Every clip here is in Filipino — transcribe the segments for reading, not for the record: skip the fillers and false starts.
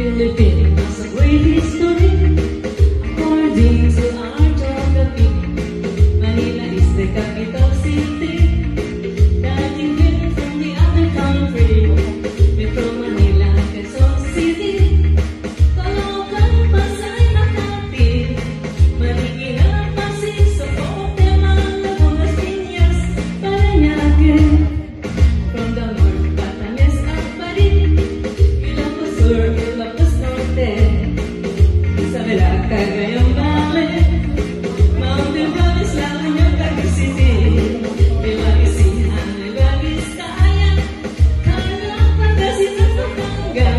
Philippines has a great history. According to our geography, Manila is the capital city. Dating different from the other country. Metro Manila, Quezon City, Caloocan, Pasay, Makati, Marikina, Pasig, Socorro, Laguna, Piñas, Parañaque. From the north, Batanes at Barin, Ilocos Sur, Ilocos Norte, Isabela, Cagayan Valley, Mountain Province, La Union, Quezon City, Villavicencio, Nueva Vizcaya, Tarlac, Pangasinan, Pampanga,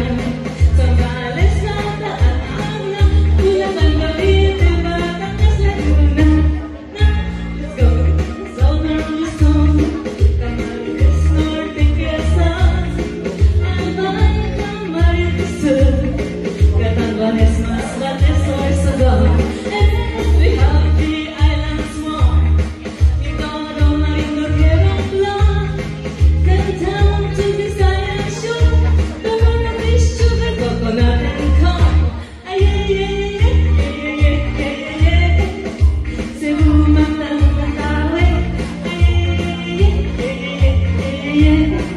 Zambales, Lata at Agna, Bulacan, Cavite, Batangas, Laguna. Now, let's go. Southern Luzon, Camarines Norte, Quezon, Albay, Camarines Sur, Catanduanes, Masbate, Sorsogon, and we have the islands more. Mindoro, Marinduque, Romblon, then down to Visayas Shore, Corona, Fish, Sugar, Coconut, and corn. Ay, ay, ay, ay, ay, ay, ay, ay, ay. Cebu, Mactan, Mandaue. Ay, ay, ay, ay, ay, ay, ay, ay, ay.